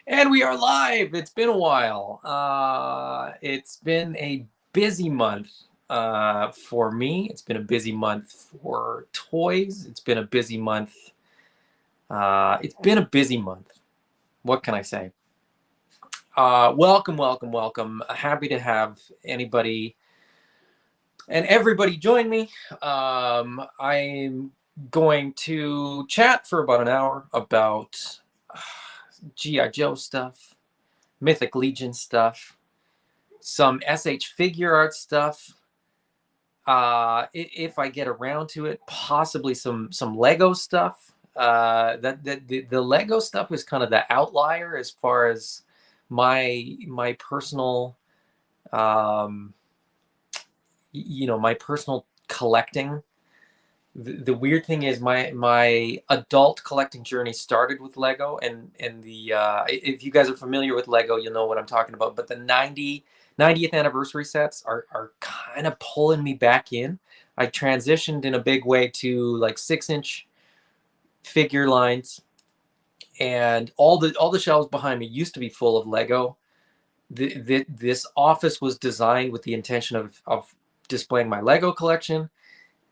And we are live. It's been a while. It's been a busy month for me. It's been a busy month for toys. It's been a busy month. What can I say? Welcome, welcome, welcome. Happy to have anybody and everybody join me. I'm going to chat for about an hour about G.I. Joe stuff, Mythic Legion stuff, some SH figure art stuff. If I get around to it, possibly some Lego stuff. The Lego stuff is kind of the outlier as far as my personal, my personal collecting. The weird thing is my adult collecting journey started with Lego, and the if you guys are familiar with Lego, you'll know what I'm talking about. But the 90th anniversary sets are kind of pulling me back in. I transitioned in a big way to like 6-inch figure lines, and all the shelves behind me used to be full of Lego. This office was designed with the intention of displaying my Lego collection.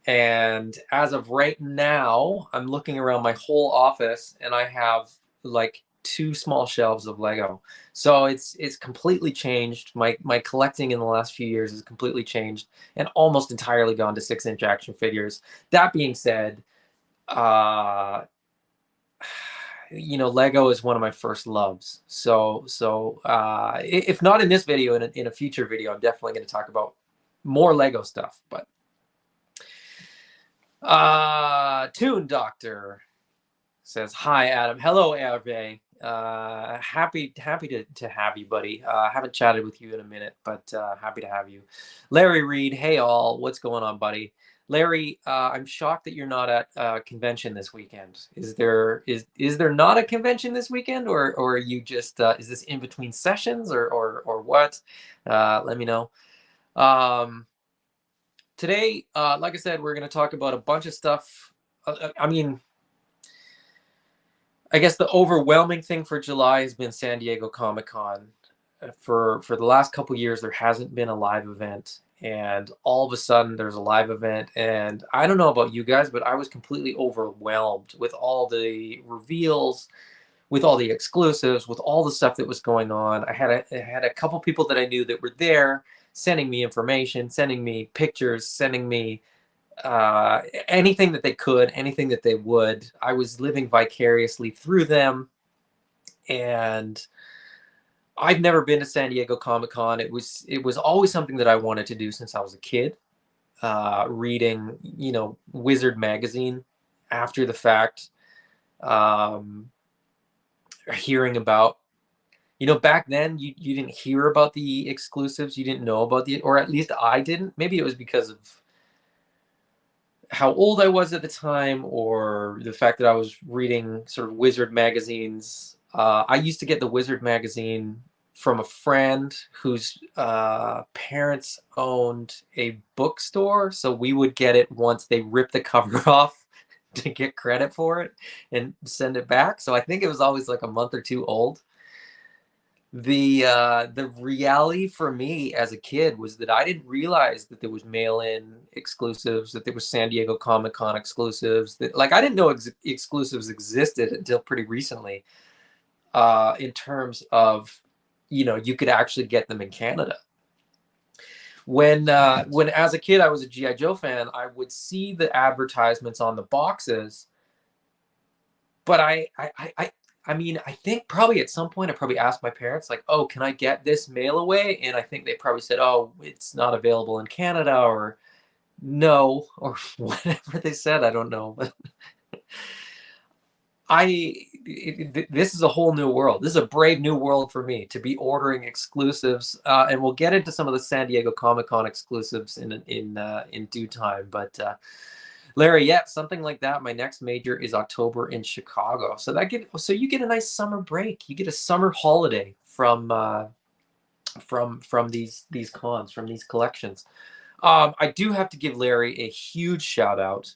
And as of right now, I'm looking around my whole office and I have like 2 small shelves of Lego. So it's completely changed. My collecting in the last few years has completely changed and almost entirely gone to 6-inch action figures. That being said, Lego is one of my first loves. So if not in this video, in a future video, I'm definitely going to talk about more Lego stuff. But Toon Doctor says, hi, Adam. Hello, Hervé. Happy to have you, buddy. Haven't chatted with you in a minute, but happy to have you. Larry Reed, hey all, what's going on, buddy? Larry, I'm shocked that you're not at a convention this weekend. Is there not a convention this weekend, or are you just is this in between sessions, or what? Let me know. Today, like I said, we're going to talk about a bunch of stuff. I guess the overwhelming thing for July has been San Diego Comic-Con. For the last couple years, there hasn't been a live event, and all of a sudden there's a live event. And I don't know about you guys, but I was completely overwhelmed with all the reveals, with all the exclusives, with all the stuff that was going on. I had a couple people that I knew that were there, sending me information, sending me pictures, sending me anything that they could, anything that they would. I was living vicariously through them, and I've never been to San Diego Comic-Con. It was always something that I wanted to do since I was a kid. Reading, Wizard magazine after the fact, hearing about, back then you didn't hear about the exclusives, you didn't know about or at least I didn't. Maybe it was because of how old I was at the time, or the fact that I was reading sort of Wizard magazines. I used to get the Wizard magazine from a friend whose parents owned a bookstore, so we would get it once they ripped the cover off to get credit for it and send it back. So I think it was always like a month or two old. The reality for me as a kid was that I didn't realize that there was mail-in exclusives, that there was San Diego Comic-Con exclusives, that I didn't know exclusives existed until pretty recently, in terms of, you could actually get them in Canada. When as a kid I was a G.I. Joe fan, I would see the advertisements on the boxes, but I think probably at some point I probably asked my parents, like, oh, can I get this mail away? And I think they probably said, oh, it's not available in Canada, or no, or whatever they said. I don't know. But this is a whole new world. This is a brave new world for me to be ordering exclusives. And we'll get into some of the San Diego Comic-Con exclusives in due time. But Larry, yeah, something like that. My next major is October in Chicago, so you get a nice summer break. You get a summer holiday from these cons, from these collections. I do have to give Larry a huge shout out.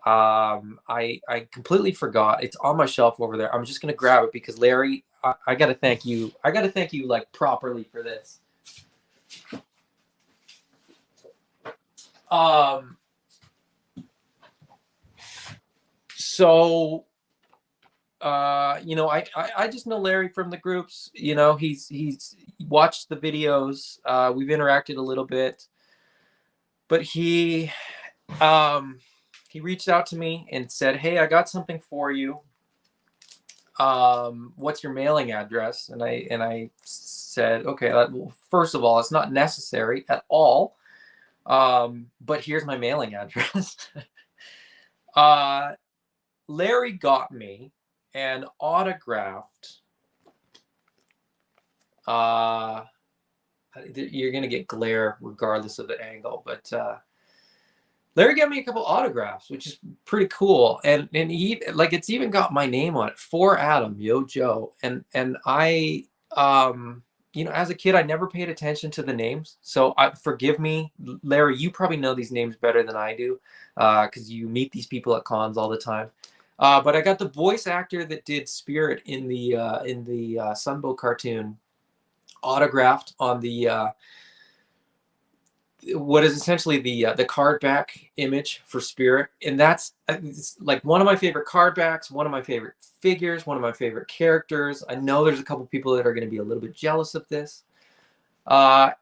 I completely forgot. It's on my shelf over there. I'm just gonna grab it because Larry, I gotta thank you. I gotta thank you like properly for this. So you know, I just know Larry from the groups. You know, he's watched the videos. We've interacted a little bit, but he reached out to me and said, "Hey, I got something for you. What's your mailing address?" And I said, "Okay, well, first of all, it's not necessary at all. But here's my mailing address." uh, Larry got me an autographed. Uh, you're gonna get glare regardless of the angle, but Larry got me a couple autographs, which is pretty cool, and he like it's even got my name on it for Adam, Yo Joe, and I you know, as a kid I never paid attention to the names, so forgive me, Larry. You probably know these names better than I do, because you meet these people at cons all the time. But I got the voice actor that did Spirit in the Sunbow cartoon autographed on the what is essentially the card back image for Spirit, and that's like one of my favorite card backs, one of my favorite figures, one of my favorite characters. I know there's a couple people that are going to be a little bit jealous of this, and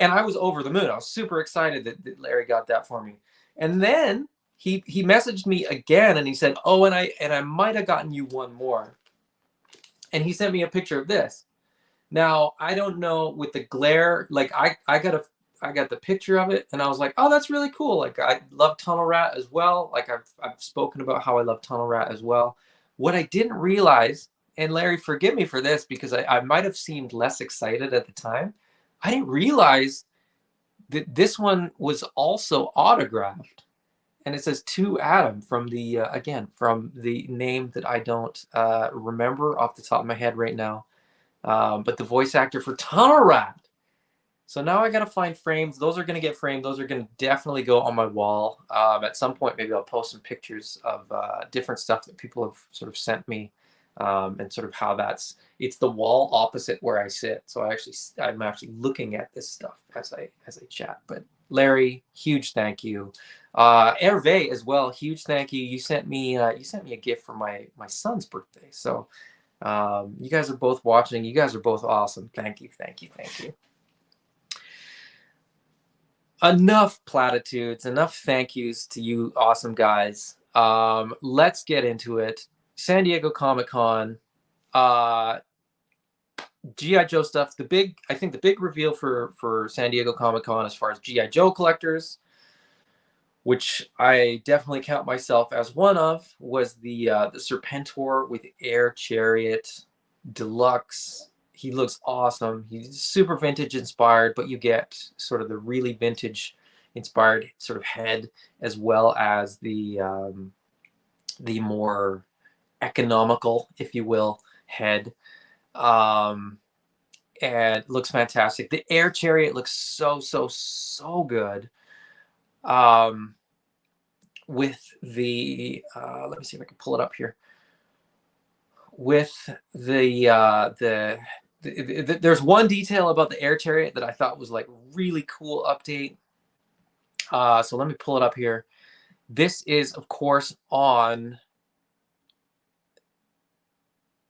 I was over the moon. I was super excited that Larry got that for me, and then he messaged me again and he said, "Oh, and I might have gotten you one more," and he sent me a picture of this. Now, I don't know with the glare, like I got the picture of it and I was like, "Oh, that's really cool." Like I love Tunnel Rat as well. Like I've spoken about how I love Tunnel Rat as well. What I didn't realize, and Larry, forgive me for this because I might have seemed less excited at the time. I didn't realize that this one was also autographed. And it says to Adam from the again from the name that I don't remember off the top of my head right now. But the voice actor for Tunnel Rat. So now I got to find frames. Those are going to get framed. Those are going to definitely go on my wall. At some point, maybe I'll post some pictures of different stuff that people have sort of sent me, and sort of how it's the wall opposite where I sit. So I'm actually looking at this stuff as I chat. But Larry, huge thank you. Hervé as well, huge thank you. You sent me a gift for my son's birthday. So you guys are both watching. You guys are both awesome. Thank you, thank you, thank you. Enough platitudes, enough thank yous to you awesome guys. Let's get into it. San Diego Comic-Con, GI Joe stuff. I think the big reveal for San Diego Comic-Con as far as GI Joe collectors, which I definitely count myself as one of, was the Serpentor with Air Chariot Deluxe. He looks awesome. He's super vintage inspired, but you get sort of the really vintage inspired sort of head, as well as the more economical, if you will, head. And it looks fantastic. The Air Chariot looks so good. With the let me see if I can pull it up here. With there's one detail about the Air Chariot that I thought was like really cool update. So let me pull it up here. This is, of course, on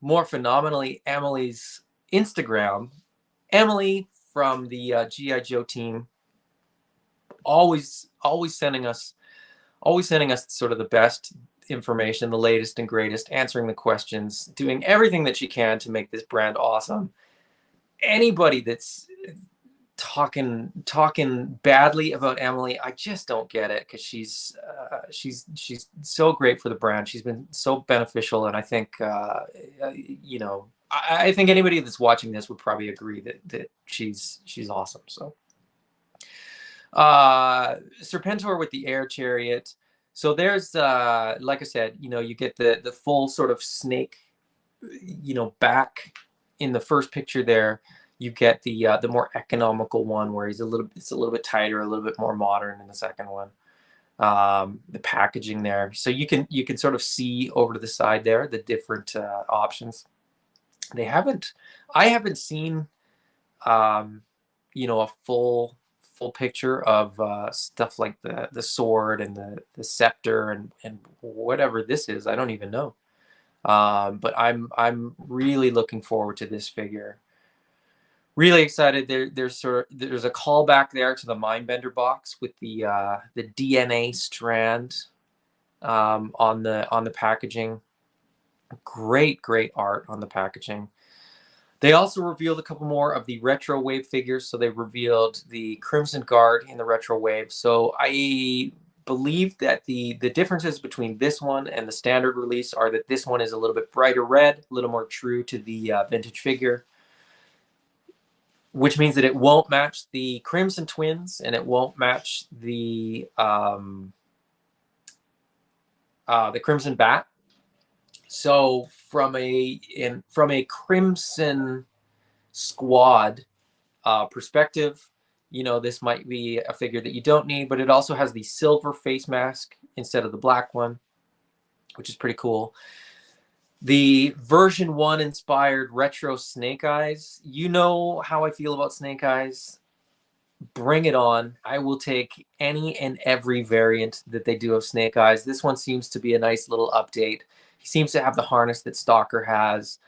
more phenomenally Emily's Instagram. Emily from the GI Joe team, always sending us sort of the best information, the latest and greatest, answering the questions, doing everything that she can to make this brand awesome. Anybody that's talking badly about Emily, I just don't get it, because she's so great for the brand. She's been so beneficial, and I think you know, I think anybody that's watching this would probably agree that she's awesome. So Serpentor with the Air Chariot. So there's like I said, you know, you get the full sort of snake, you know, back in the first picture there. You get the more economical one where it's a little bit tighter, a little bit more modern in the second one. the packaging there. So you can sort of see over to the side there the different options. I haven't seen a full picture of stuff like the sword and the scepter and whatever this is. I don't even know. But I'm really looking forward to this figure. Really excited. There's a callback there to the Mindbender box with the DNA strand on the packaging. Great art on the packaging. They also revealed a couple more of the retro wave figures. So they revealed the Crimson Guard in the retro wave. So I believe that the differences between this one and the standard release are that this one is a little bit brighter red, a little more true to the vintage figure, which means that it won't match the Crimson Twins and it won't match the Crimson Bat. So from a Crimson Squad perspective, this might be a figure that you don't need, but it also has the silver face mask instead of the black one, which is pretty cool. The version 1 inspired retro Snake Eyes. You know how I feel about Snake Eyes. Bring it on. I will take any and every variant that they do of Snake Eyes. This one seems to be a nice little update. He seems to have the harness that Stalker has.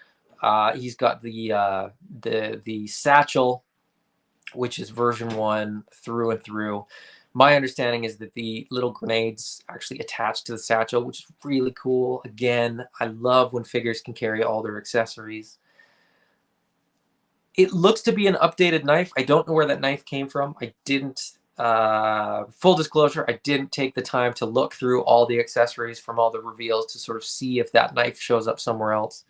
He's got the satchel, which is version 1 through and through. My understanding is that the little grenades actually attach to the satchel, which is really cool. Again, I love when figures can carry all their accessories. It looks to be an updated knife. I don't know where that knife came from. I didn't, full disclosure, I didn't take the time to look through all the accessories from all the reveals to sort of see if that knife shows up somewhere else.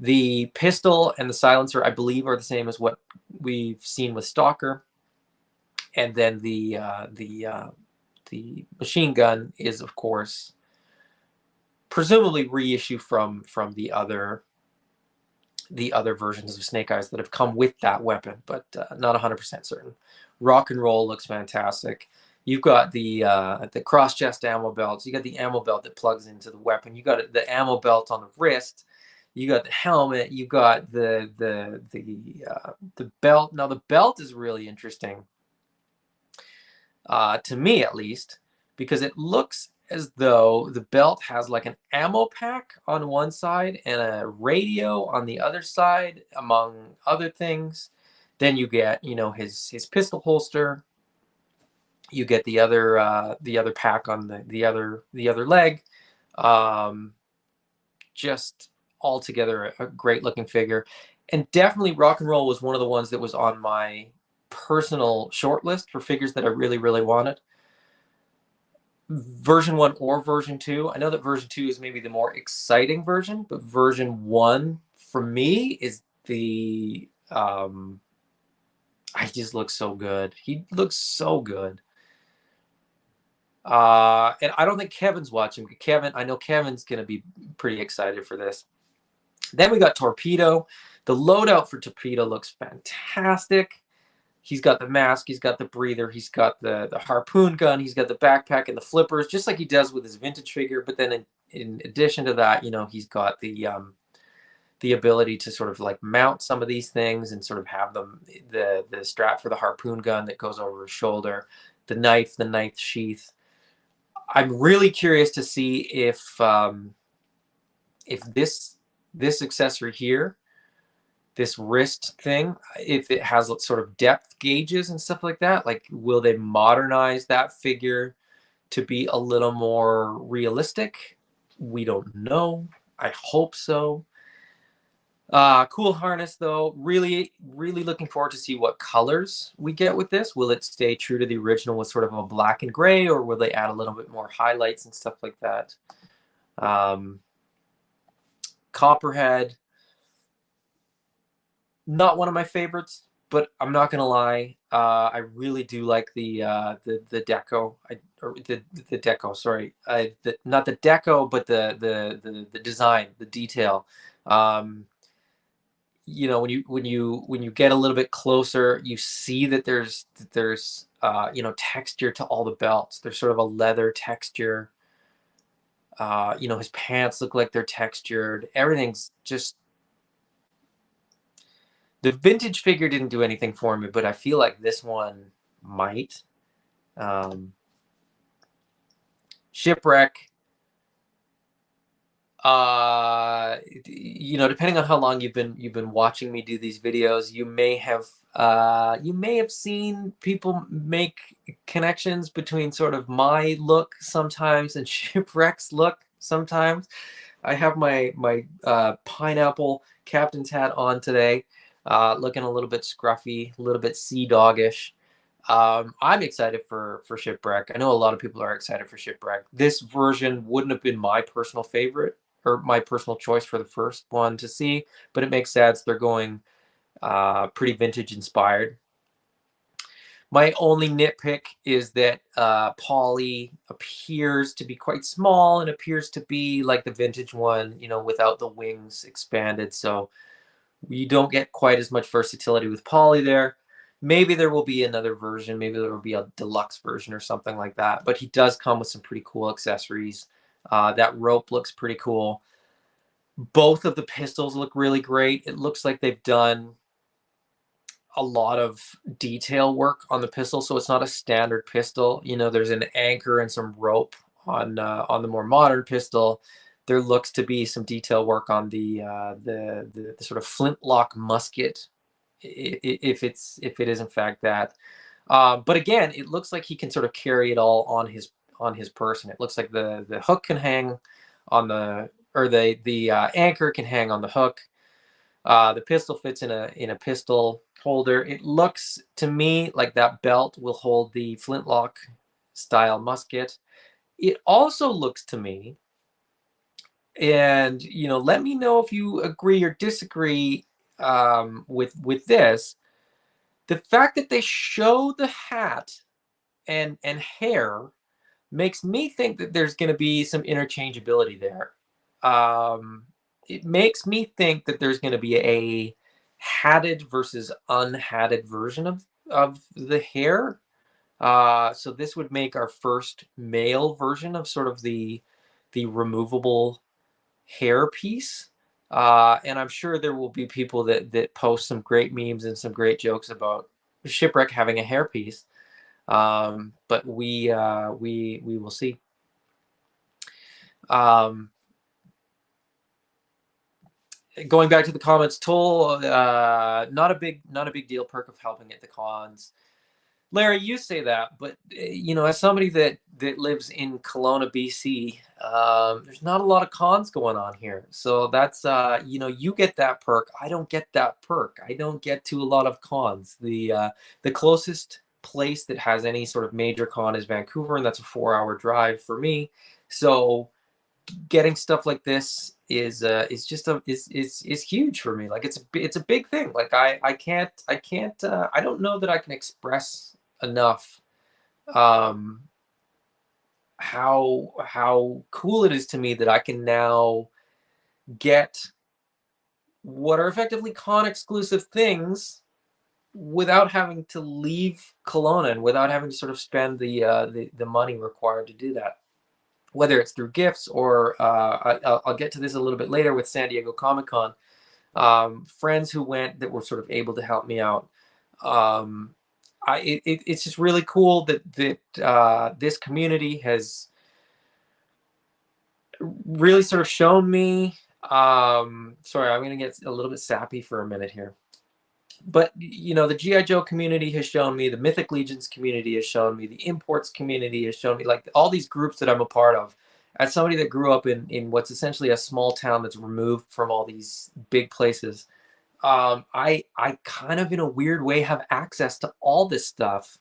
The pistol and the silencer, I believe, are the same as what we've seen with Stalker. And then the machine gun is, of course, presumably reissue from the other versions of Snake Eyes that have come with that weapon, but not 100% certain. Rock and Roll looks fantastic. You've got the cross chest ammo belts. You got the ammo belt that plugs into the weapon. You got the ammo belt on the wrist. You got the helmet. You got the belt. Now the belt is really interesting, to me at least, because it looks as though the belt has like an ammo pack on one side and a radio on the other side, among other things. Then you get, his pistol holster. You get the other pack on the other leg. Just altogether a great looking figure, and definitely Rock and Roll was one of the ones that was on my personal short list for figures that I really wanted. Version 1 or version 2. I know that version 2 is maybe the more exciting version, but version 1 for me is the I just look so good. He looks so good. And I don't think Kevin's watching. I know Kevin's gonna be pretty excited for this. Then we got Torpedo. The loadout for Torpedo looks fantastic. He's got the mask, he's got the breather, he's got the harpoon gun, he's got the backpack and the flippers, just like he does with his vintage figure. But then in addition to that, he's got the ability to sort of like mount some of these things and sort of have them the strap for the harpoon gun that goes over his shoulder, the knife sheath. I'm really curious to see if this accessory here, this wrist thing, if it has sort of depth gauges and stuff like that. Like, will they modernize that figure to be a little more realistic? We don't know. I hope so. Cool harness though. Really looking forward to see what colors we get with this. Will it stay true to the original with sort of a black and gray, or will they add a little bit more highlights and stuff like that? Copperhead, not one of my favorites, but I'm not gonna lie, I really do like the deco. The deco. Sorry, not the deco, but the design, the detail. When you get a little bit closer, you see that there's you know, texture to all the belts. There's sort of a leather texture. You know, his pants look like they're textured. Everything's just, the vintage figure didn't do anything for me, but I feel like this one might. Shipwreck. You know, depending on how long you've been watching me do these videos, you may have seen people make connections between sort of my look sometimes and Shipwreck's look sometimes. I have my pineapple captain's hat on today, looking a little bit scruffy, a little bit sea doggish. I'm excited for Shipwreck. I know a lot of people are excited for Shipwreck. This version wouldn't have been my personal favorite or my personal choice for the first one to see, but it makes sense. They're going pretty vintage inspired. My only nitpick is that Polly appears to be quite small and appears to be like the vintage one, you know, without the wings expanded. So you don't get quite as much versatility with Polly there. Maybe there will be another version. Maybe there will be a deluxe version or something like that. But he does come with some pretty cool accessories. That rope looks pretty cool. Both of the pistols look really great. It looks like they've done a lot of detail work on the pistol, so it's not a standard pistol. You know, there's an anchor and some rope on the more modern pistol. There looks to be some detail work on the sort of flintlock musket, if it is in fact that. But again, it looks like he can sort of carry it all on his person. It looks like the hook can hang on the, or the anchor can hang on the hook. The pistol fits in a pistol holder. It looks to me like that belt will hold the flintlock style musket. It also looks to me, and you know, let me know if you agree or disagree with this. The fact that they show the hat and hair makes me think that there's going to be some interchangeability there. It makes me think that there's going to be a hatted versus unhatted version of the hair. So this would make our first male version of sort of the removable hair piece. And I'm sure there will be people that post some great memes and some great jokes about Shipwreck having a hair piece. But we will see. Going back to the comments, Toll, not a big deal. Perk of helping at the cons. Larry, you say that, but you know, as somebody that lives in Kelowna, BC, there's not a lot of cons going on here. So that's you know, you get that perk. I don't get that perk. I don't get to a lot of cons. The closest place that has any sort of major con is Vancouver, and that's a 4-hour drive for me. So getting stuff like this is just is huge for me. Like it's a big thing. Like I can't I don't know that I can express enough how cool it is to me that I can now get what are effectively con exclusive things without having to leave Kelowna and without having to sort of spend the money required to do that, whether it's through gifts or I'll get to this a little bit later with San Diego Comic-Con. Friends who went that were sort of able to help me out. It's just really cool that this community has really sort of shown me. Sorry, I'm going to get a little bit sappy for a minute here. But, you know, the G.I. Joe community has shown me, the Mythic Legions community has shown me, the imports community has shown me, like all these groups that I'm a part of. As somebody that grew up in what's essentially a small town that's removed from all these big places, I kind of in a weird way have access to all this stuff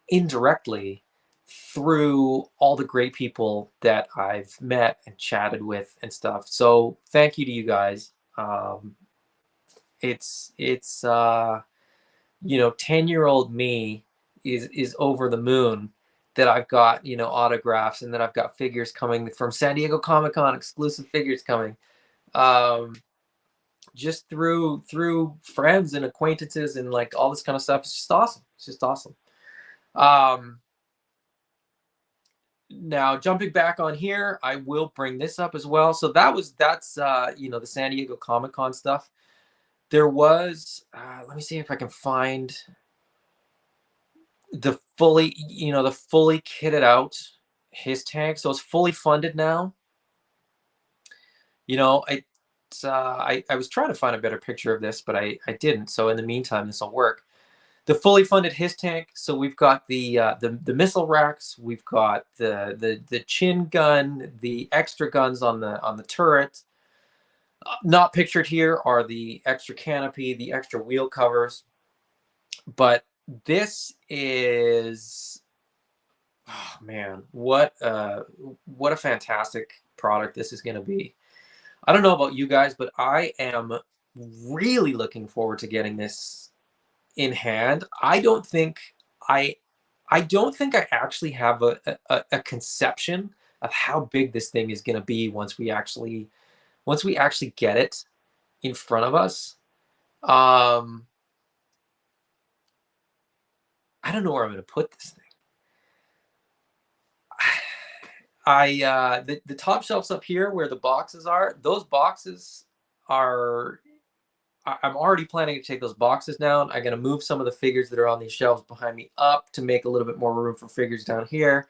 indirectly through all the great people that I've met and chatted with and stuff. So thank you to you guys. It's you know, 10-year-old me is over the moon that I've got, you know, autographs and that I've got figures coming from San Diego Comic-Con, exclusive figures coming. Just through friends and acquaintances and like all this kind of stuff. It's just awesome. It's just awesome. Now jumping back on here, I will bring this up as well. So that's the San Diego Comic-Con stuff. There was let me see if I can find the fully kitted out HISS tank. So it's fully funded now. I was trying to find a better picture of this, but I didn't. So in the meantime, this will work. The fully funded HISS tank. So we've got the missile racks, we've got the chin gun, the extra guns on the turret. Not pictured here are the extra canopy, the extra wheel covers. But this is, oh man, what a fantastic product this is going to be. I don't know about you guys, but I am really looking forward to getting this in hand. I don't think I actually have a conception of how big this thing is going to be once we actually get it in front of us. I don't know where I'm going to put this thing. The top shelves up here where the boxes are, those boxes are, I'm already planning to take those boxes down. I'm going to move some of the figures that are on these shelves behind me up to make a little bit more room for figures down here.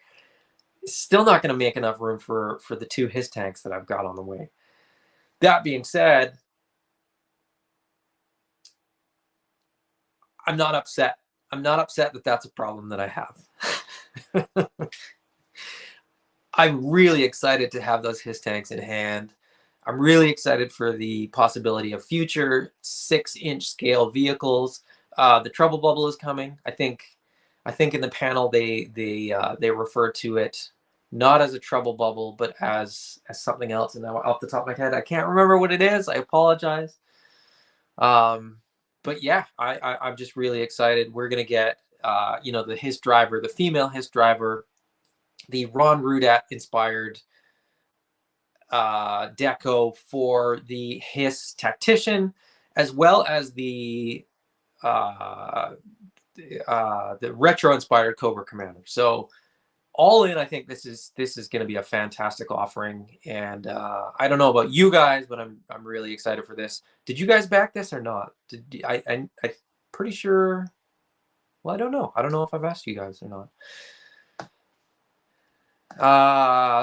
Still not going to make enough room for the 2 HISS tanks that I've got on the way. That being said, I'm not upset. I'm not upset that that's a problem that I have. I'm really excited to have those HISS tanks in hand. I'm really excited for the possibility of future 6-inch scale vehicles. The Trouble Bubble is coming. I think in the panel they refer to it not as a Trouble Bubble, but as something else. And now off the top of my head, I can't remember what it is. I apologize. But yeah, I'm just really excited. We're gonna get the HISS driver, the female HISS driver, the Ron Rudat inspired deco for the HISS tactician, as well as the retro inspired Cobra Commander. So all in, I think this is going to be a fantastic offering, and I don't know about you guys, but I'm really excited for this. Did you guys back this or not? I'm pretty sure. Well, I don't know. I don't know if I've asked you guys or not.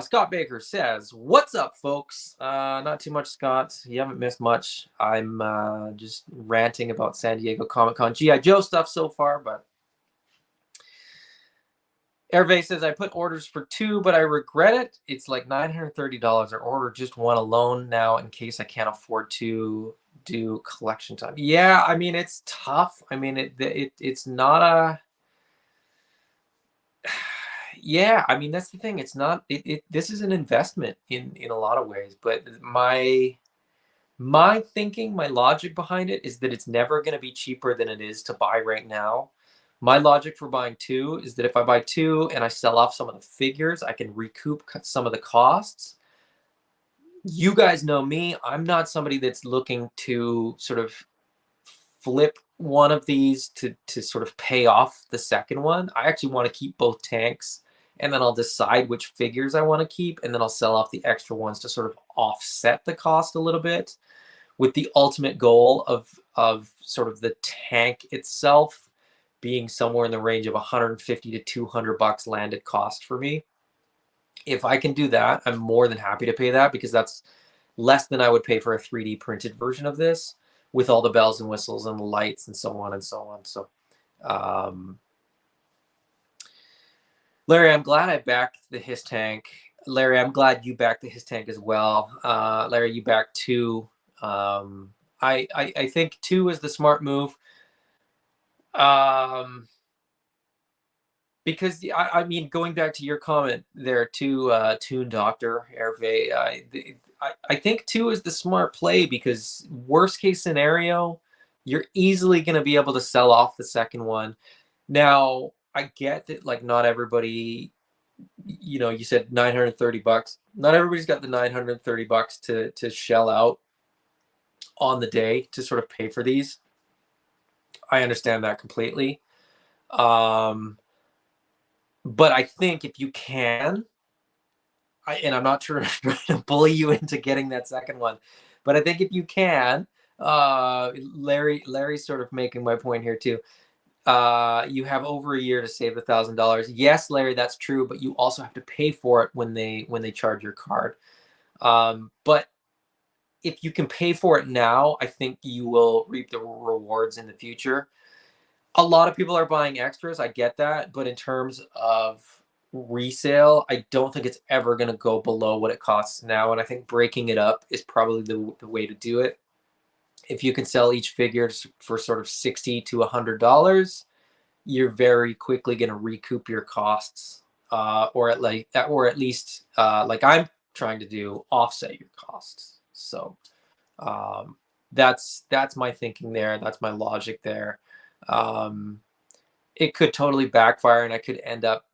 Scott Baker says, "What's up, folks? Not too much, Scott. You haven't missed much. I'm just ranting about San Diego Comic-Con G.I. Joe stuff so far, but." Hervé says, "I put orders for 2, but I regret it. It's like $930. I order just 1 alone now in case I can't afford to do collection time." Yeah, I mean, it's tough. I mean, it's not a... Yeah, I mean, that's the thing. It's not... This is an investment in a lot of ways, but my thinking, my logic behind it is that it's never going to be cheaper than it is to buy right now. My logic for buying 2 is that if I buy 2 and I sell off some of the figures, I can recoup some of the costs. You guys know me. I'm not somebody that's looking to sort of flip one of these to sort of pay off the second one. I actually want to keep both tanks, and then I'll decide which figures I want to keep, and then I'll sell off the extra ones to sort of offset the cost a little bit, with the ultimate goal of sort of the tank itself being somewhere in the range of $150 to $200 landed cost for me. If I can do that, I'm more than happy to pay that, because that's less than I would pay for a 3D printed version of this, with all the bells and whistles and the lights and so on and so on. So, Larry, I'm glad I backed the HISS tank. Larry, I'm glad you backed the HISS tank as well. Larry, you backed 2. I think 2 is the smart move. Because I mean, going back to your comment there too, Toon Doctor Hervé, I think 2 is the smart play, because worst case scenario, you're easily going to be able to sell off the second one. Now, I get that, like, not everybody, you said $930. Not everybody's got the $930 to shell out on the day to sort of pay for these. I understand that completely. But I think if you can, and I'm not trying to bully you into getting that second one, but I think if you can, Larry's sort of making my point here too. You have over a year to save $1,000. Yes, Larry, that's true, but you also have to pay for it when they charge your card. But if you can pay for it now, I think you will reap the rewards in the future. A lot of people are buying extras. I get that, but in terms of resale, I don't think it's ever going to go below what it costs now. And I think breaking it up is probably the way to do it. If you can sell each figure for sort of $60 to $100, you're very quickly going to recoup your costs, or at least like I'm trying to do, offset your costs. So um, that's my thinking there. That's my logic there. Um, it could totally backfire, and I could end up,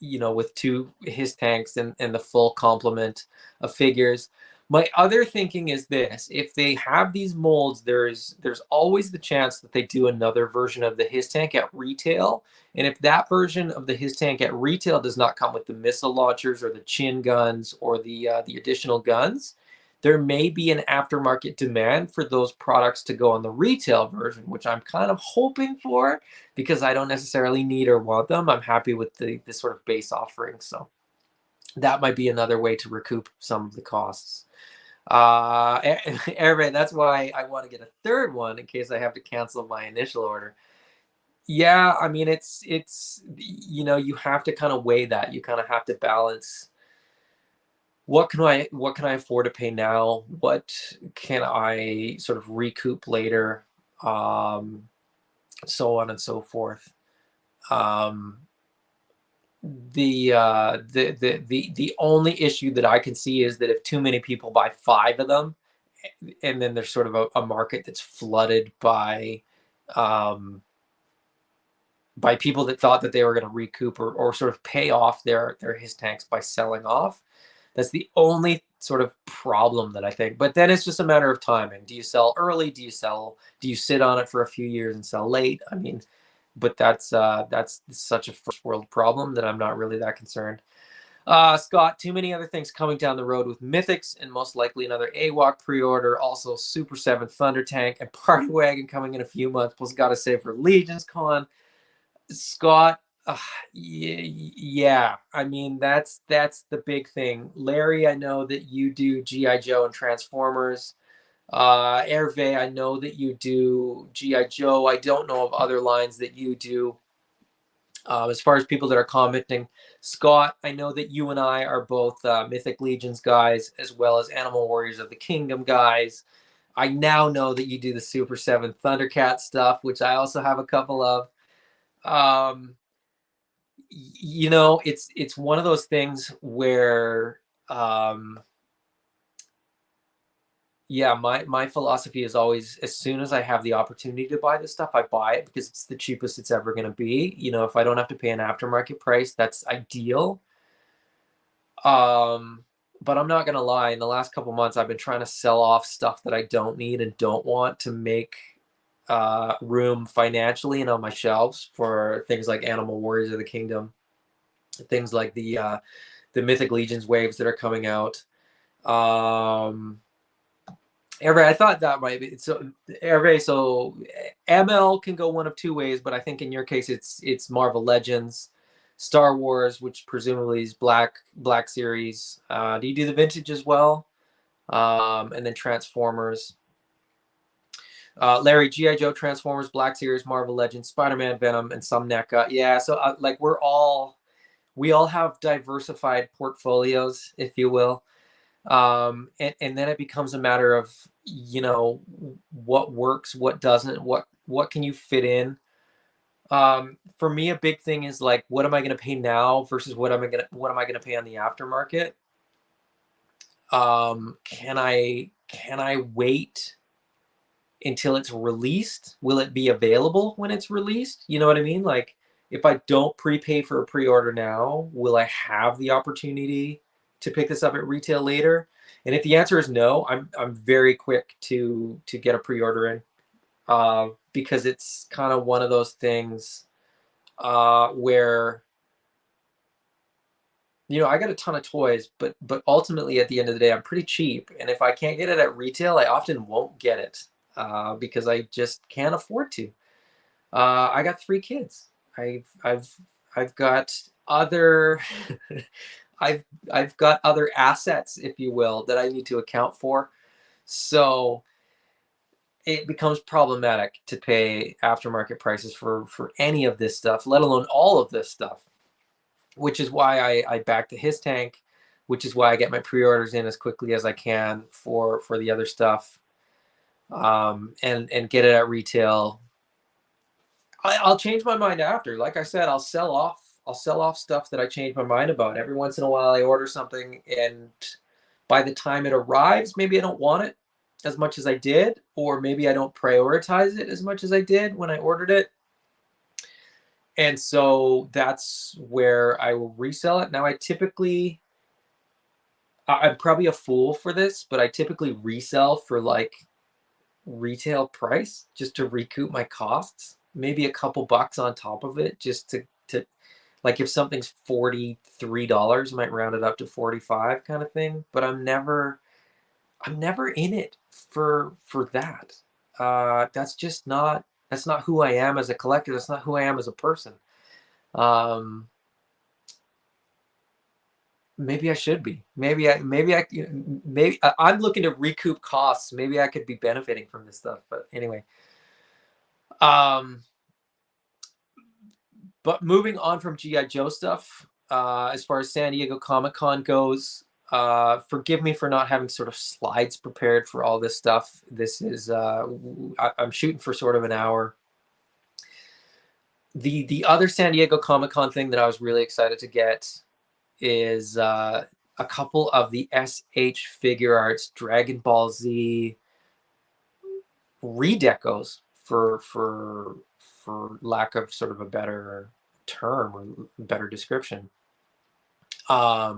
with two HISS tanks and the full complement of figures. My other thinking is this: if they have these molds, there's always the chance that they do another version of the HISS tank at retail. And if that version of the HISS tank at retail does not come with the missile launchers or the chin guns or the additional guns, there may be an aftermarket demand for those products to go on the retail version, which I'm kind of hoping for, because I don't necessarily need or want them. I'm happy with the sort of base offering. So that might be another way to recoup some of the costs. Airman, that's why I want to get a third one in case I have to cancel my initial order. Yeah, I mean, it's you have to kind of weigh that. You kind of have to balance, what can I afford to pay now? What can I sort of recoup later? So on and so forth. Um, the only issue that I can see is that if too many people buy 5 of them, and then there's sort of a market that's flooded by people that thought that they were going to recoup or sort of pay off their HISS tanks by selling off. That's the only sort of problem that I think. But then it's just a matter of timing. Do you sell early? Do you sit on it for a few years and sell late? I mean, but that's such a first world problem that I'm not really that concerned. Scott, too many other things coming down the road with Mythics, and most likely another AWOC pre-order, also Super 7 Thunder Tank and Party Wagon coming in a few months, plus gotta save for Legions Con. Scott, yeah, I mean, that's the big thing. Larry, I know that you do G.I. Joe and Transformers. Hervé, I know that you do G.I. Joe. I don't know of other lines that you do. As far as people that are commenting, Scott, I know that you and I are both Mythic Legions guys, as well as Animal Warriors of the Kingdom guys. I now know that you do the Super 7 Thundercat stuff, which I also have a couple of. Um, it's one of those things where, yeah, my philosophy is always, as soon as I have the opportunity to buy this stuff, I buy it because it's the cheapest it's ever going to be. If I don't have to pay an aftermarket price, that's ideal. But I'm not going to lie, in the last couple months, I've been trying to sell off stuff that I don't need and don't want to make room financially and on my shelves for things like Animal Warriors of the Kingdom, things like the Mythic Legions waves that are coming out. Hervé, I thought that might be so. Hervé, so ML can go one of two ways, but I think in your case it's Marvel Legends, Star Wars, which presumably is Black Series. Do you do the vintage as well? And then Transformers. Larry, G.I. Joe, Transformers, Black Series, Marvel Legends, Spider-Man, Venom, and some NECA. Yeah, so like we all have diversified portfolios, if you will. And then it becomes a matter of, what works, what doesn't, what can you fit in. For me, a big thing is like, what am I going to pay now versus what am I going to pay on the aftermarket? Can I wait until it's released? Will it be available when it's released? You know what I mean? Like, if I don't prepay for a pre-order now, will I have the opportunity to pick this up at retail later? And if the answer is no, I'm very quick to get a pre-order in, because it's kind of one of those things where you know, I got a ton of toys, but ultimately at the end of the day, I'm pretty cheap. And if I can't get it at retail, I often won't get it because I just can't afford to. I got 3 kids. I've I've I've got other I've I've got other assets, if you will, that I need to account for. So it becomes problematic to pay aftermarket prices for any of this stuff, let alone all of this stuff. Which is why I back the HISS Tank, which is why I get my pre-orders in as quickly as I can for the other stuff, and get it at retail. I'll change my mind after. Like I said, I'll sell off stuff that I change my mind about. Every once in a while, I order something, and by the time it arrives, maybe I don't want it as much as I did, or maybe I don't prioritize it as much as I did when I ordered it. And so that's where I will resell it. Now, I'm probably a fool for this, but I typically resell for like retail price just to recoup my costs, maybe a couple bucks on top of it, just to like if something's $43, I might round it up to 45 kind of thing. But I'm never in it for that. That's not who I am as a collector. That's not who I am as a person. Um, Maybe I should be. I'm looking to recoup costs. Maybe I could be benefiting from this stuff. But anyway, um, but moving on from GI Joe stuff, as far as San Diego Comic-Con goes, forgive me for not having sort of slides prepared for all this stuff. This is I'm shooting for sort of an hour. The other San Diego Comic-Con thing that I was really excited to get is a couple of the SH Figure Arts Dragon Ball Z redecos, for lack of sort of a better term or better description. I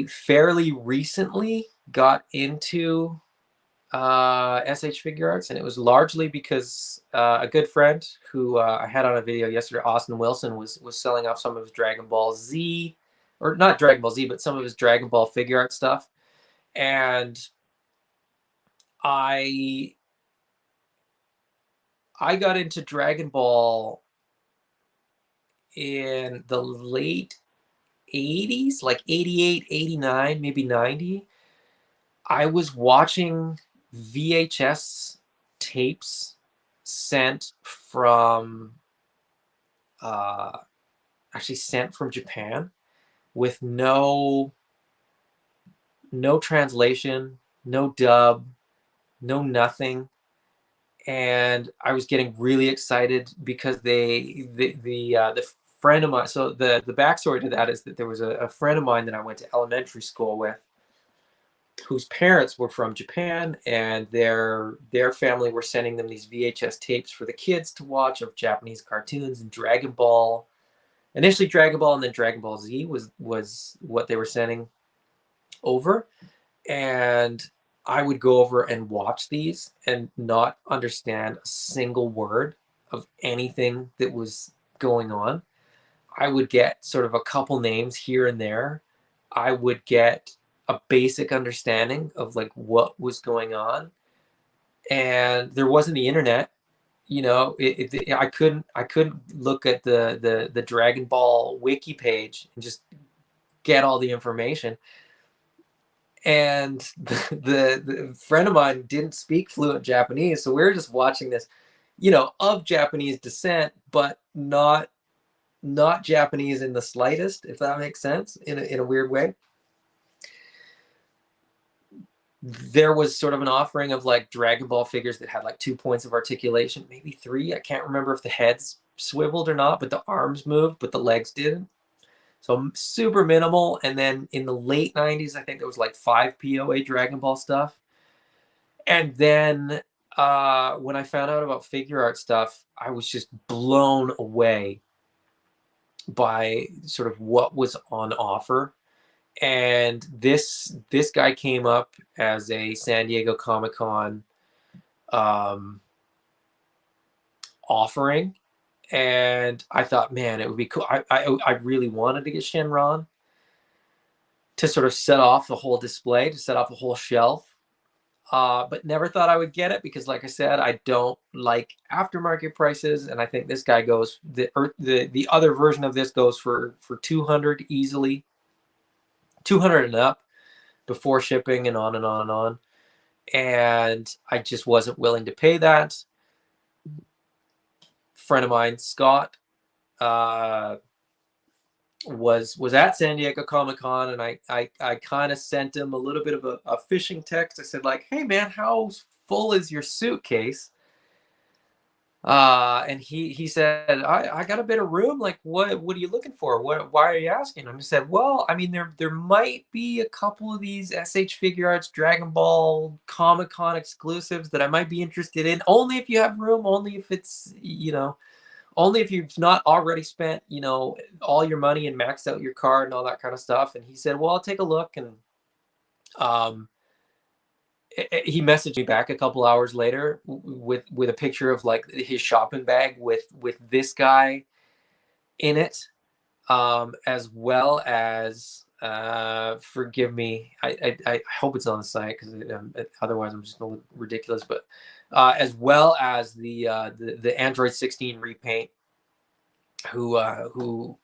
fairly recently got into SH Figure Arts, and it was largely because a good friend who I had on a video yesterday, Austin Wilson, was selling off some of his Dragon Ball Z, or not Dragon Ball Z, but some of his Dragon Ball figure art stuff, and I got into Dragon Ball in the late 80s, like 88, 89, maybe 90. I was watching VHS tapes sent from actually sent from Japan with no translation, no dub, no nothing. And I was getting really excited because the friend of mine. So the backstory to that is that there was a friend of mine that I went to elementary school with, whose parents were from Japan, and their family were sending them these VHS tapes for the kids to watch of Japanese cartoons, and Dragon Ball. Initially Dragon Ball, and then Dragon Ball Z was what they were sending over. And I would go over and watch these and not understand a single word of anything that was going on. I would get sort of a couple names here and there. I would get a basic understanding of like what was going on. And there wasn't the internet, you know. I couldn't look at the Dragon Ball wiki page and just get all the information. And the friend of mine didn't speak fluent Japanese, so we were just watching this, you know, of Japanese descent, but not Japanese in the slightest, if that makes sense, in a weird way. There was sort of an offering of like Dragon Ball figures that had like 2 points of articulation, maybe 3. I can't remember if the heads swiveled or not, but the arms moved, but the legs didn't. So super minimal. And then in the late 90s, I think there was like 5 POA Dragon Ball stuff. And then when I found out about figure art stuff, I was just blown away by sort of what was on offer. And this guy came up as a San Diego Comic-Con offering, And I thought, man, it would be cool. I really wanted to get Shenron to sort of set off the whole display, to set off the whole shelf. But never thought I would get it because, like I said, I don't like aftermarket prices, and I think this guy goes the other version of this goes for 200 easily, 200 and up before shipping, and on and on and on. And I just wasn't willing to pay that. Friend of mine, Scott, was at San Diego Comic-Con, and I kind of sent him a little bit of a fishing text. I said, like, hey man, how full is your suitcase? And he said, I got a bit of room. Like, what are you looking for? Why are you asking? And I said, well, I mean, there might be a couple of these SH Figure Arts Dragon Ball Comic-Con exclusives that I might be interested in, only if you have room, only if it's, only if you've not already spent, all your money and maxed out your card and all that kind of stuff. And he said, well, I'll take a look. And he messaged me back a couple hours later with a picture of like his shopping bag with this guy in it, as well as forgive me, I hope it's on the site because otherwise I'm just gonna look ridiculous, but as well as the Android 16 repaint, who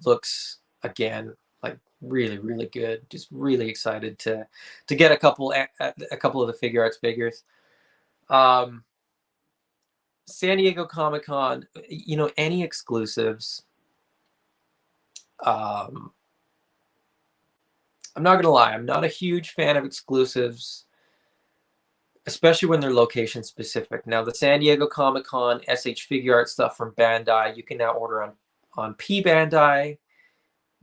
looks again like really, really good. Just really excited to get a couple of the Figure Arts figures. San Diego Comic-Con, any exclusives. I'm not gonna lie, I'm not a huge fan of exclusives, especially when they're location specific. Now, the San Diego Comic-Con SH Figure Art stuff from Bandai, you can now order on P Bandai.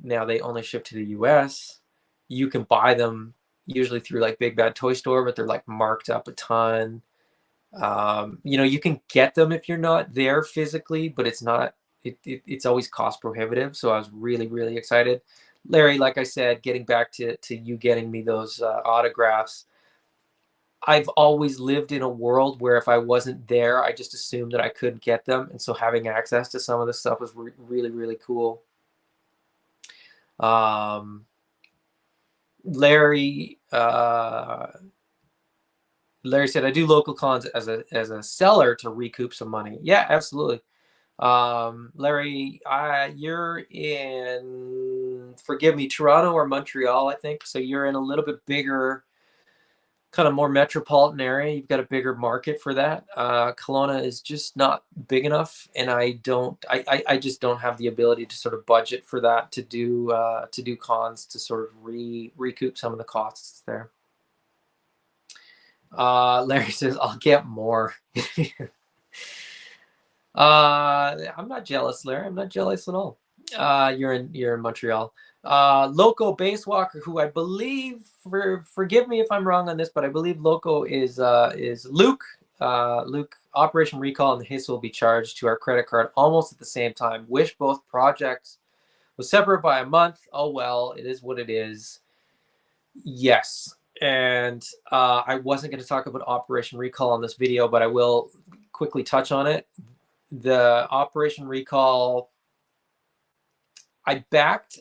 Now they only ship to the US. You can buy them usually through like Big Bad Toy Store, but they're like marked up a ton. You can get them if you're not there physically, but it's not, it's always cost prohibitive. So I was really, really excited. Larry, like I said, getting back to you getting me those autographs, I've always lived in a world where if I wasn't there, I just assumed that I couldn't get them. And so having access to some of this stuff was really, really cool. Larry said, I do local cons as a seller to recoup some money. Yeah, absolutely. Larry, you're in, forgive me, Toronto or Montreal, I think. So you're in a little bit bigger, kind of more metropolitan area. You've got a bigger market for that. Kelowna is just not big enough, and I just don't have the ability to sort of budget for that, to do cons to sort of recoup some of the costs there. Larry says, I'll get more. I'm not jealous, Larry. I'm not jealous at all. You're in Montreal. Loco Basewalker, who I believe, forgive me if I'm wrong on this, but I believe Loco is Luke. Luke, Operation Recall and the HISS will be charged to our credit card almost at the same time. Wish both projects was separate by a month. Oh well, it is what it is. Yes. And I wasn't going to talk about Operation Recall on this video, but I will quickly touch on it. The Operation Recall, I backed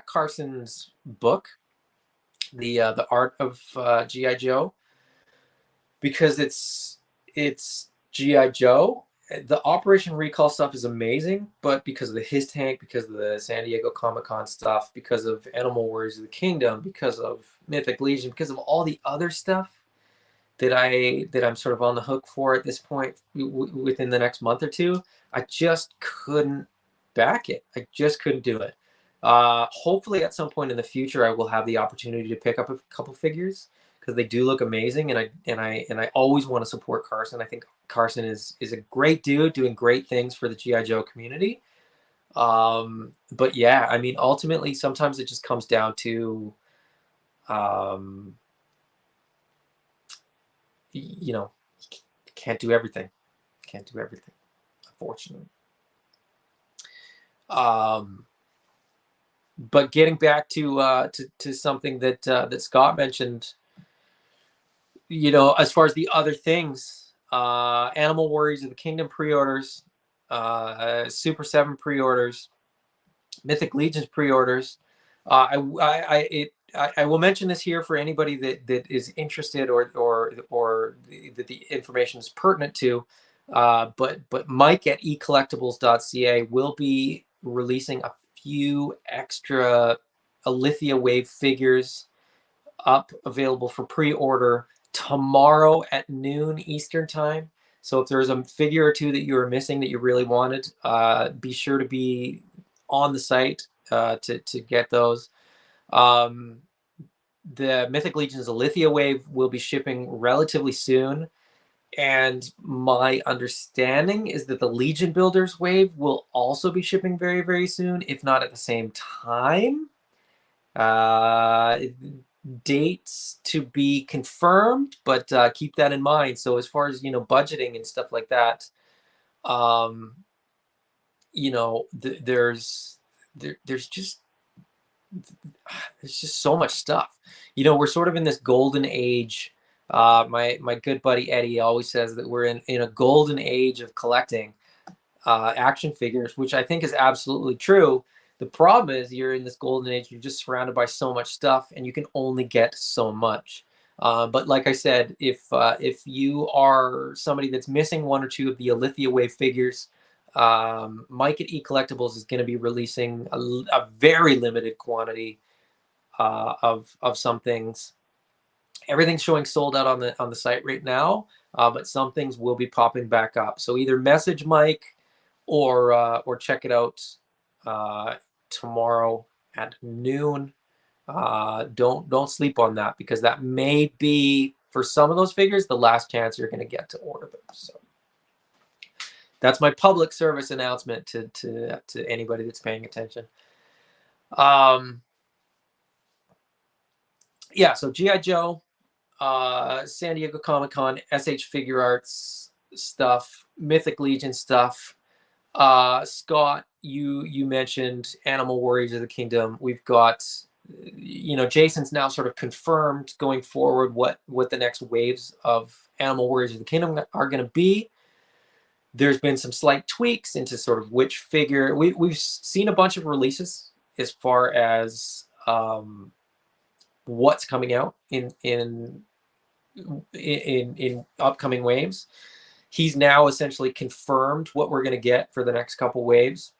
Carson's book, the Art of G.I. Joe, because it's G.I. Joe. The Operation Recall stuff is amazing, but because of the HISS Tank, because of the San Diego Comic-Con stuff, because of Animal Warriors of the Kingdom, because of Mythic Legion, because of all the other stuff that I'm sort of on the hook for at this point within the next month or two, I just couldn't back it. I just couldn't do it. Hopefully at some point in the future, I will have the opportunity to pick up a couple figures because they do look amazing, and I always want to support Carson. I think Carson is a great dude doing great things for the G.I. Joe community. But yeah, I mean, ultimately, sometimes it just comes down to, you can't do everything. Can't do everything, unfortunately. But getting back to something that Scott mentioned, as far as the other things, Animal Warriors of the Kingdom pre-orders, Super 7 pre-orders, Mythic Legions pre-orders. I will mention this here for anybody that is interested or that the information is pertinent to. But Mike at ecollectibles.ca will be releasing a few extra Alithia Wave figures up available for pre-order tomorrow at noon Eastern time. So if there's a figure or two that you were missing that you really wanted, be sure to be on the site to get those. The Mythic Legions Alithia Wave will be shipping relatively soon. And my understanding is that the Legion Builders Wave will also be shipping very, very soon, if not at the same time. Dates to be confirmed, but keep that in mind. So as far as, budgeting and stuff like that, there's just so much stuff. We're sort of in this golden age. My good buddy Eddie always says that we're in a golden age of collecting action figures, which I think is absolutely true. The problem is you're in this golden age, you're just surrounded by so much stuff and you can only get so much. But like I said, if you are somebody that's missing one or two of the Alithia Wave figures, Mike at eCollectibles is going to be releasing a very limited quantity of some things. Everything's showing sold out on the site right now, but some things will be popping back up. So either message Mike or check it out tomorrow at noon. Don't sleep on that, because that may be, for some of those figures, the last chance you're going to get to order them. So that's my public service announcement to anybody that's paying attention. Yeah, so G.I. Joe, San Diego Comic-Con, SH Figure Arts stuff, Mythic Legion stuff. Scott, you mentioned Animal Warriors of the Kingdom. We've got, Jason's now sort of confirmed going forward what the next waves of Animal Warriors of the Kingdom are going to be. There's been some slight tweaks into sort of which figure. We've seen a bunch of releases as far as what's coming out in upcoming waves. He's now essentially confirmed what we're going to get for the next couple waves.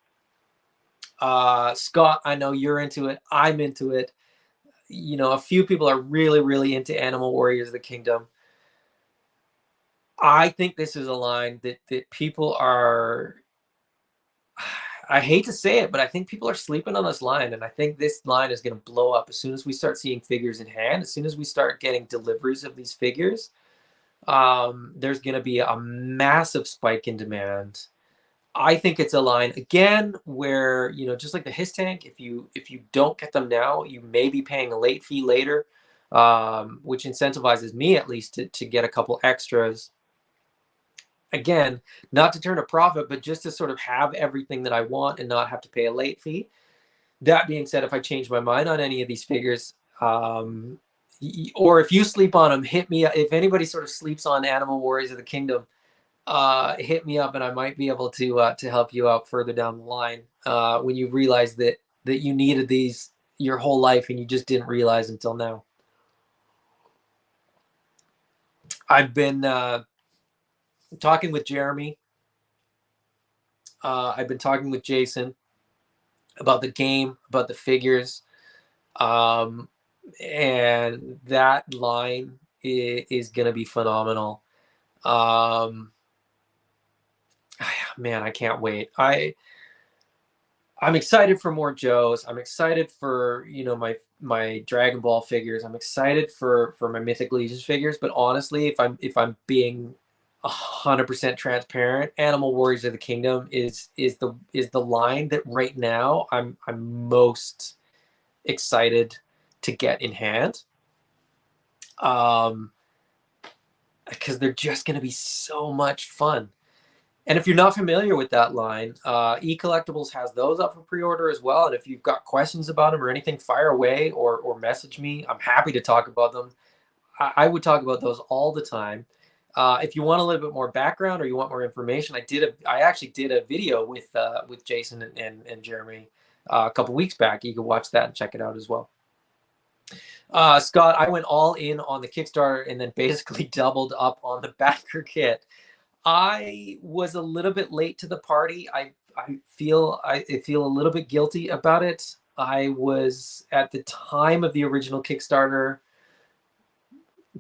Scott, I know you're into it. I'm into it. A few people are really, really into Animal Warriors of the Kingdom. I think this is a line that people are, I hate to say it, but I think people are sleeping on this line. And I think this line is going to blow up as soon as we start seeing figures in hand, as soon as we start getting deliveries of these figures. There's going to be a massive spike in demand. I think it's a line, again, where, just like the HISS Tank, if you don't get them now, you may be paying a late fee later, which incentivizes me at least to get a couple extras. Again, not to turn a profit, but just to sort of have everything that I want and not have to pay a late fee. That being said, if I change my mind on any of these figures, or if you sleep on them, hit me up. If anybody sort of sleeps on Animal Warriors of the Kingdom, hit me up and I might be able to help you out further down the line when you realize that you needed these your whole life and you just didn't realize until now. I've been talking with Jeremy. I've been talking with Jason about the game, about the figures. And that line is going to be phenomenal. Man, I can't wait. I'm excited for more Joes. I'm excited for, my Dragon Ball figures. I'm excited for my Mythic Legions figures. But honestly, if I'm being 100% transparent, Animal Warriors of the Kingdom is the line that right now I'm most excited to get in hand, because they're just going to be so much fun. And if you're not familiar with that line, eCollectibles has those up for pre-order as well. And if you've got questions about them or anything, fire away or message me. I'm happy to talk about them. I would talk about those all the time. If you want a little bit more background or you want more information, I actually did a video with Jason and Jeremy a couple weeks back. You can watch that and check it out as well. Scott, I went all in on the Kickstarter and then basically doubled up on the backer kit. I was a little bit late to the party. I feel a little bit guilty about it. I was at the time of the original Kickstarter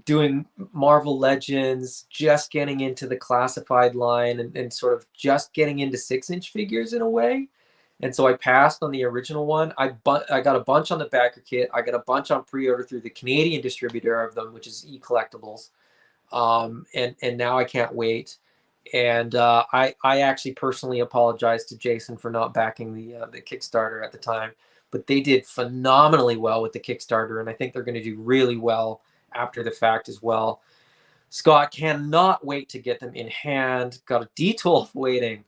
doing Marvel Legends, just getting into the classified line and sort of just getting into 6-inch figures in a way. And so I passed on the original one. I got a bunch on the backer kit. I got a bunch on pre-order through the Canadian distributor of them, which is eCollectibles. And now I can't wait. And I actually personally apologize to Jason for not backing the Kickstarter at the time, but they did phenomenally well with the Kickstarter, and I think they're going to do really well after the fact as well. Scott, cannot wait to get them in hand. Got a D12 waiting.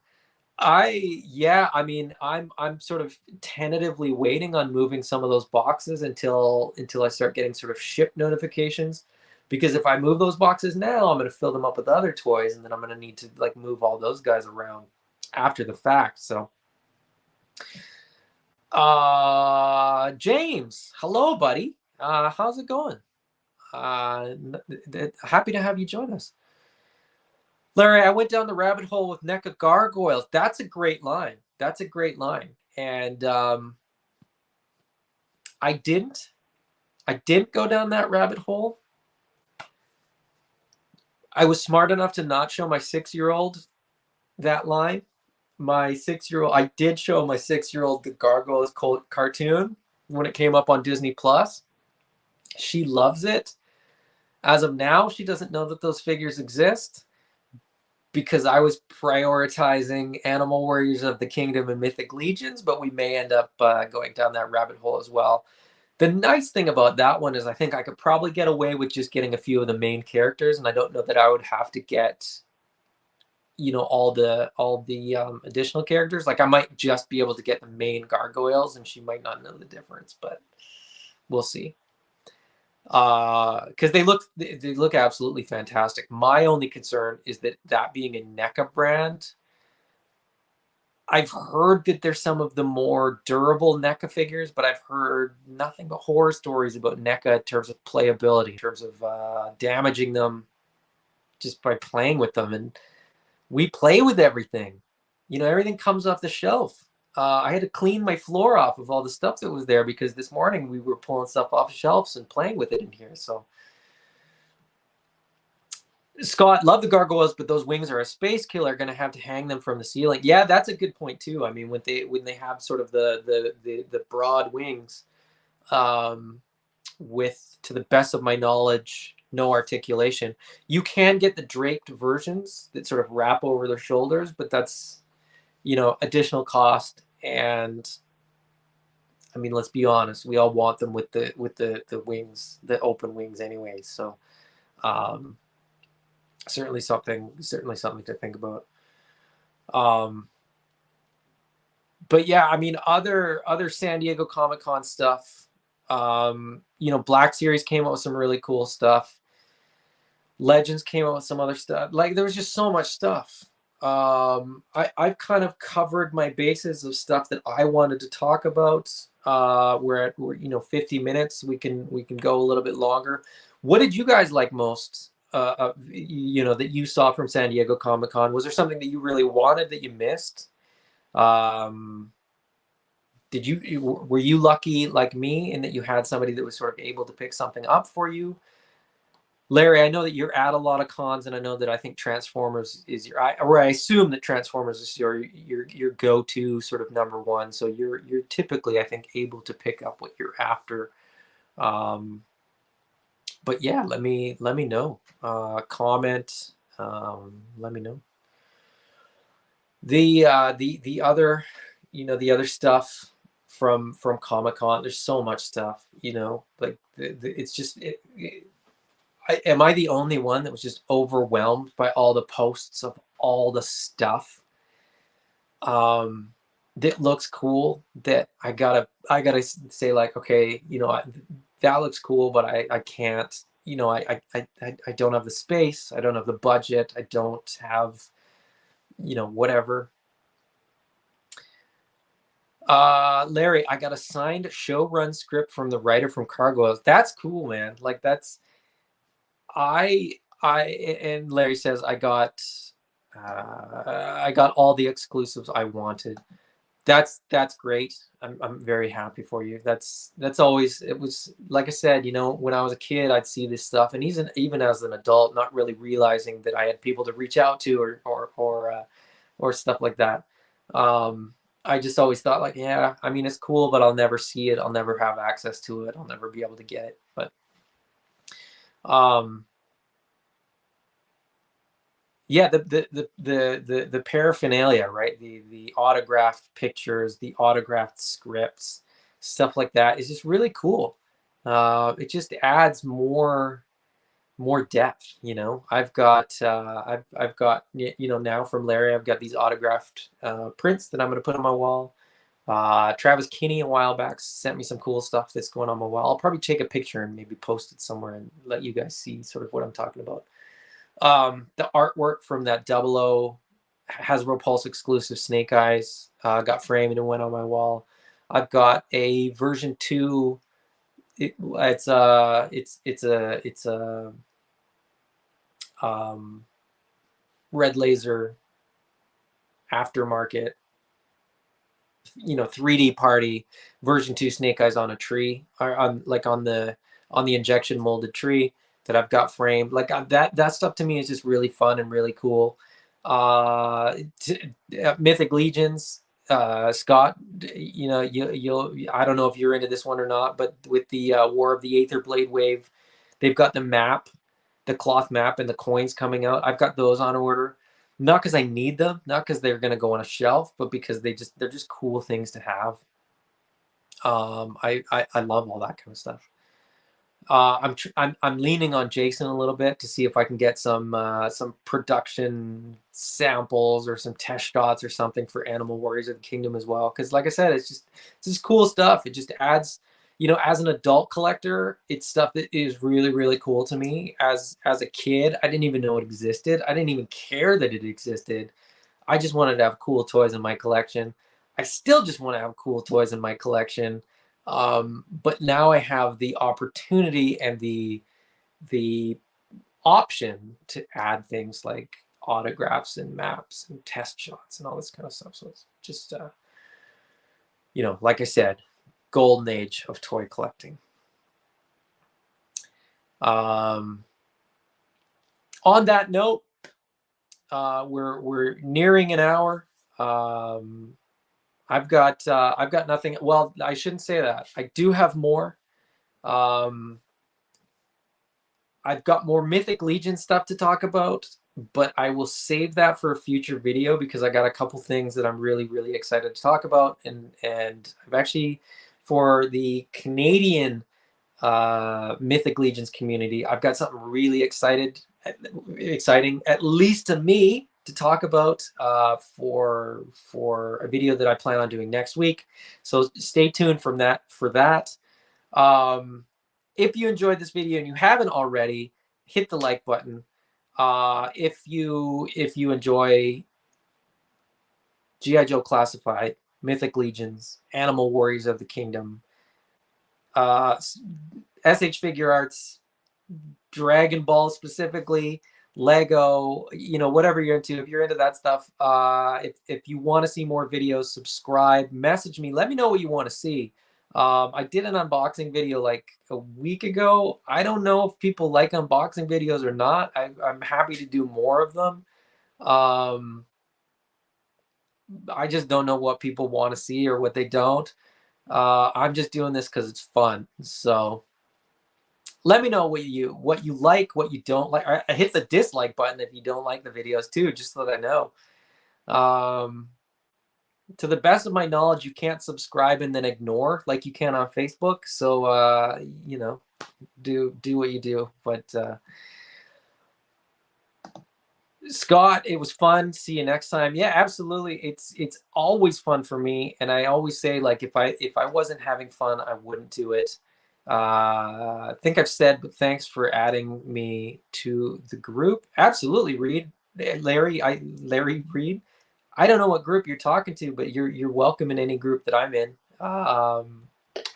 I mean, I'm sort of tentatively waiting on moving some of those boxes until I start getting sort of ship notifications. Because if I move those boxes now, I'm going to fill them up with other toys, and then I'm going to need to like move all those guys around after the fact. So, James, hello, buddy. How's it going? Happy to have you join us. Larry, I went down the rabbit hole with NECA Gargoyles. That's a great line. That's a great line. And I didn't go down that rabbit hole. I was smart enough to not show my 6-year-old that line. My 6-year-old, I did show my 6-year-old the Gargoyles cartoon when it came up on Disney Plus. She loves it. As of now, she doesn't know that those figures exist because I was prioritizing Animal Warriors of the Kingdom and Mythic Legions, but we may end up going down that rabbit hole as well. The nice thing about that one is I think I could probably get away with just getting a few of the main characters, and I don't know that I would have to get, you know, all the additional characters. Like I might just be able to get the main Gargoyles, and she might not know the difference, but we'll see. Because they look absolutely fantastic. My only concern is that being a NECA brand, I've heard that there's some of the more durable NECA figures, but I've heard nothing but horror stories about NECA in terms of playability, in terms of damaging them just by playing with them. And we play with everything. You know, everything comes off the shelf. I had to clean my floor off of all the stuff that was there because this morning we were pulling stuff off shelves and playing with it in here. So Scott, love the gargoyles, but those wings are a space killer. Going to have to hang them from the ceiling. Yeah, that's a good point too. I mean, when they have sort of the broad wings, with, to the best of my knowledge, no articulation. You can get the draped versions that sort of wrap over their shoulders, but that's, you know, additional cost. And I mean, let's be honest, we all want them with the wings, the open wings, anyways. So. Certainly something to think about. But yeah, I mean, other San Diego Comic-Con stuff. You know, Black Series came out with some really cool stuff. Legends came out with some other stuff. Like there was just so much stuff. I've kind of covered my bases of stuff that I wanted to talk about. We're you know 50 minutes. We can go a little bit longer. What did you guys like most? You know, that you saw from San Diego Comic-Con? Was there something that you really wanted that you missed? Were you lucky like me in that you had somebody that was sort of able to pick something up for you? Larry, I know that you're at a lot of cons, and I know that I think Transformers is I assume that Transformers is your go-to sort of number one. So you're typically, I think, able to pick up what you're after. But yeah, let me know. Comment. Let me know. The other, you know, the other stuff from Comic-Con. There's so much stuff. You know, like it's just. Am I the only one that was just overwhelmed by all the posts of all the stuff? That looks cool. That I gotta say, like, okay, you know, that looks cool, but I can't, you know, I don't have the space. I don't have the budget. I don't have, you know, whatever. Larry, I got a signed show run script from the writer from Gargoyles. That's cool, man. Like that's, and Larry says I got all the exclusives I wanted. That's great. I'm very happy for you. That's always, it was like I said, you know, when I was a kid, I'd see this stuff, and even as an adult, not really realizing that I had people to reach out to or stuff like that. I just always thought like, yeah, I mean, it's cool, but I'll never see it. I'll never have access to it. I'll never be able to get it. But yeah, the paraphernalia, right? The autographed pictures, the autographed scripts, stuff like that is just really cool. It just adds more depth, you know. I've got you know, now from Larry, I've got these autographed prints that I'm going to put on my wall. Travis Kinney a while back sent me some cool stuff that's going on my wall. I'll probably take a picture and maybe post it somewhere and let you guys see sort of what I'm talking about. The artwork from that 00 Hasbro Pulse exclusive Snake Eyes got framed and went on my wall. I've got a version 2. It's a red laser aftermarket, you know, 3D party version 2 Snake Eyes on a tree, or on the injection molded tree that I've got framed. Like that stuff to me is just really fun and really cool. Mythic Legions, Scott, you know, you'll I don't know if you're into this one or not, but with the War of the Aether Blade Wave, they've got the map, the cloth map, and the coins coming out. I've got those on order, not because I need them, not because they're going to go on a shelf, but because they're just cool things to have. I love all that kind of stuff. I'm leaning on Jason a little bit to see if I can get some production samples or some test shots or something for Animal Warriors of the Kingdom as well. Because like I said, it's just cool stuff. It just adds, you know, as an adult collector, it's stuff that is really, really cool to me. As a kid, I didn't even know it existed. I didn't even care that it existed. I just wanted to have cool toys in my collection. I still just want to have cool toys in my collection. But now I have the opportunity and the option to add things like autographs and maps and test shots and all this kind of stuff. So it's just, you know, like I said, golden age of toy collecting. On that note, we're nearing an hour. I've got nothing. Well, I shouldn't say that. I do have more. I've got more Mythic Legion stuff to talk about, but I will save that for a future video because I got a couple things that I'm really, really excited to talk about. And I've actually, for the Canadian Mythic Legions community, I've got something really exciting, at least to me, to talk about for a video that I plan on doing next week. So stay tuned for that. If you enjoyed this video and you haven't already, hit the like button. If you enjoy G.I. Joe Classified, Mythic Legions, Animal Warriors of the Kingdom, SH Figure Arts, Dragon Ball specifically, Lego, you know, whatever you're into, if you're into that stuff, if you want to see more videos, subscribe, message me, let me know what you want to see. I did an unboxing video like a week ago. I don't know if people like unboxing videos or not. I'm happy to do more of them. I just don't know what people want to see or what they don't. I'm just doing this because it's fun. So let me know what you like, what you don't like. I hit the dislike button if you don't like the videos too, just so that I know. To the best of my knowledge, you can't subscribe and then ignore like you can on Facebook. So you know, do what you do. But Scott, it was fun. See you next time. Yeah, absolutely. It's always fun for me, and I always say, like, if I wasn't having fun, I wouldn't do it. I think I've said, but thanks for adding me to the group. Absolutely, Reed. Larry Reed. I don't know what group you're talking to, but you're welcome in any group that I'm in.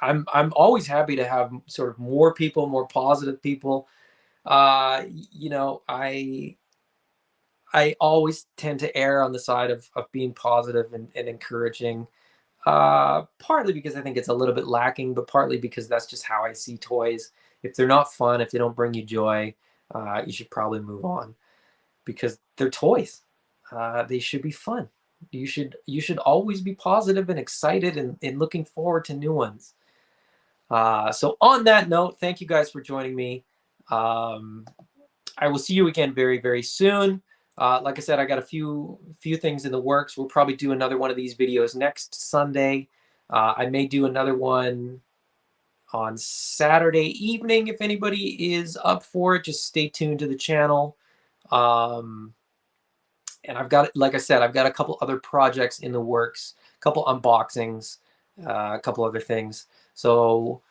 I'm always happy to have sort of more people, more positive people. You know, I always tend to err on the side of being positive and encouraging. Partly because I think it's a little bit lacking, but partly because that's just how I see toys. If they're not fun, if they don't bring you joy, you should probably move on because they're toys. They should be fun. You should always be positive and excited and looking forward to new ones. So on that note, thank you guys for joining me. I will see you again very, very soon. Like I said, I got a few things in the works. We'll probably do another one of these videos next Sunday. I may do another one on Saturday evening if anybody is up for it. Just stay tuned to the channel. And I've got, like I said, I've got a couple other projects in the works, a couple unboxings, a couple other things. So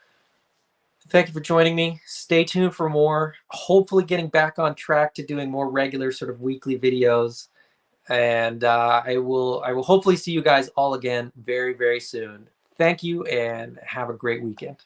thank you for joining me. Stay tuned for more. Hopefully getting back on track to doing more regular sort of weekly videos. And I will hopefully see you guys all again very, very soon. Thank you and have a great weekend.